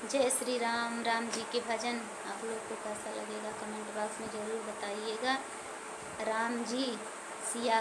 जय श्री राम। राम जी के भजन आप लोग को कैसा लगेगा कमेंट बॉक्स में ज़रूर बताइएगा। राम जी सिया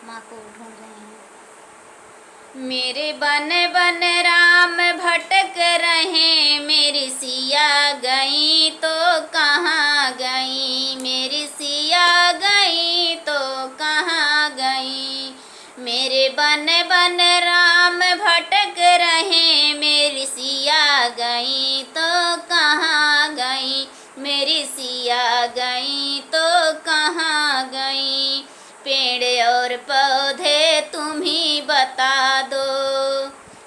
माँ को ढूंढ रहे हैं। मेरे बन बन राम भटक रहे, मेरी सिया गई तो कहाँ गई, मेरी सिया गई तो कहाँ गई। मेरे बन बन राम भटक रहे, मेरी सिया गई तो कहाँ गई, मेरी सिया गई तो कहाँ गई। पेड़ और पौधे तुम ही बता दो,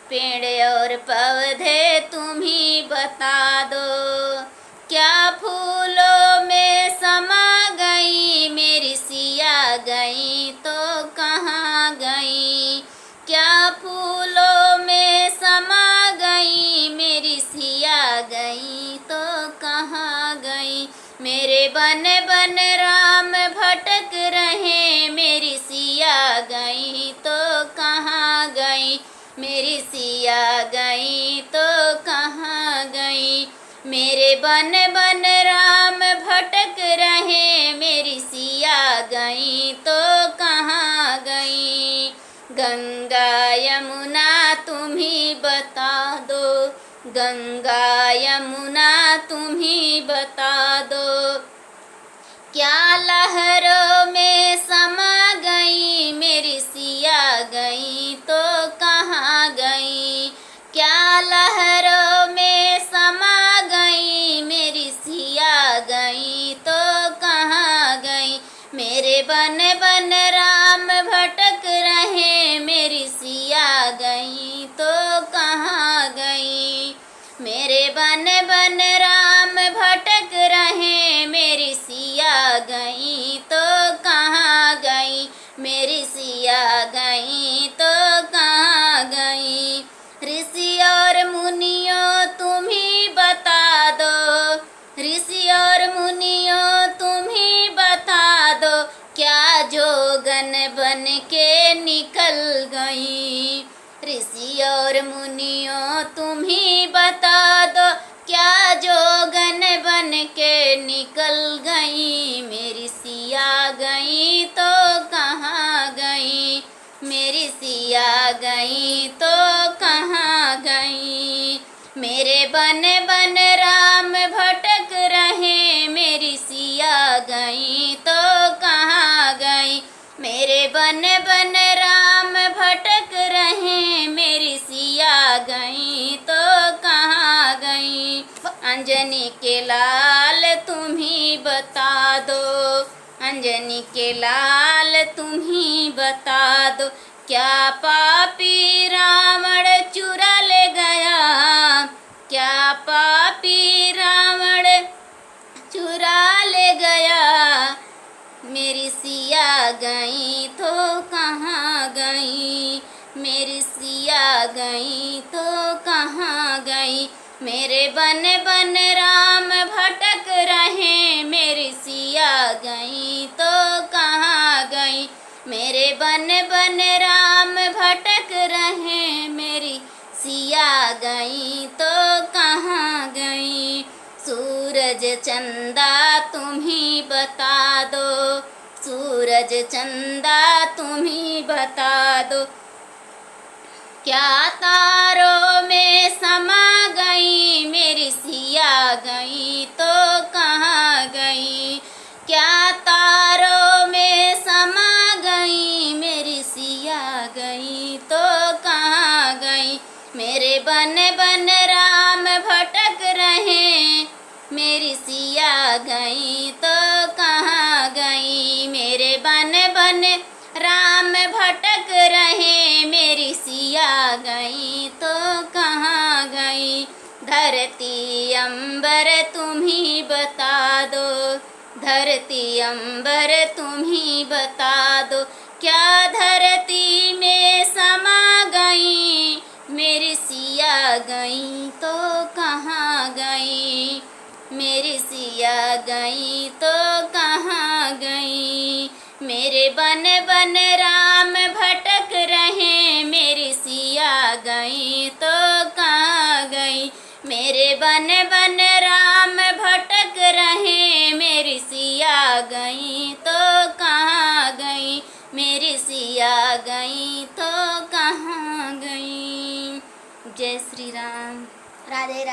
पेड़ और पौधे तुम ही बता दो। क्या फूलों में समा गई, मेरी सिया गई तो कहाँ गई। क्या फूलों में समा गई, मेरी सिया गई तो कहाँ गई। मेरे बन बन राम भटक रहे, मेरी सिया गई तो कहाँ गई, मेरी सिया गई तो कहाँ गई। मेरे बन बन राम भटक रहे, मेरी सिया गई तो कहाँ गई। गंगा यमुना तुम ही बता दो, गंगा यमुना तुम ही बता दो। क्या लहरों में समा गई, मेरी सिया गई तो कहाँ गई। क्या लहरों में समा गई, मेरी सिया गई तो कहाँ गई। मेरे बन बन राम भटक रहे, मेरी सिया गई तो कहाँ गई। मेरे बन बन राम भटक रहे, मेरी सिया गई तो कहाँ गई, मेरी सिया गई तो कहाँ गई। ऋषि और मुनियों तुम ही बता दो, ऋषि और मुनियों तुम ही बता दो। क्या जोगन बन के निकल गई, ऋषि और मुनियों तुम ही बता दो। क्या जोगन बन के निकल गई, मेरी सिया गई तो कहाँ गई, मेरी सिया गई तो कहाँ गई। मेरे बन बन राम भटक रहे, मेरी सिया गई तो कहाँ गई। मेरे बन बन राम भटक रहे, मेरी सिया गई तो कहाँ गई। अंजनी के लाल तुम ही बता दो, अंजनी के लाल तुम ही बता दो। क्या पापी रावण चुरा ले गया, क्या पापी रावण चुरा ले गया। मेरी सिया गई तो कहाँ गई, मेरी सिया गई तो कहाँ गई। मेरे बन बन राम भटक रहे, मेरी सिया गई तो कहाँ गई। मेरे बन बन राम भटक रहे, मेरी सिया गई तो कहाँ गई। सूरज चंदा तुम ही बता दो, सूरज चंदा तुम ही बता दो। क्या तारों में समा गई, मेरी सिया गई तो कहाँ गई। क्या तारों में समा गई, मेरी सिया गई तो कहाँ गई। मेरे बन बन राम भटक रहे, मेरी सिया गई तो कहाँ गई। मेरे बन बन राम भटक रहे, मेरी सिया गई तो कहाँ गई। धरती अंबर तुम ही बता दो, धरती अंबर तुम ही बता दो। क्या धरती में समा गई, मेरी सिया गई तो कहाँ गई, मेरी सिया गई तो कहाँ गई। मेरे बन बन राम भटक रहे, मेरी सिया गई तो कहाँ गई। मेरे बन बन राम भटक रहे, मेरी सिया गई तो कहाँ गई, मेरी सिया गई तो कहाँ गई। जय श्री राम। राधे राधे।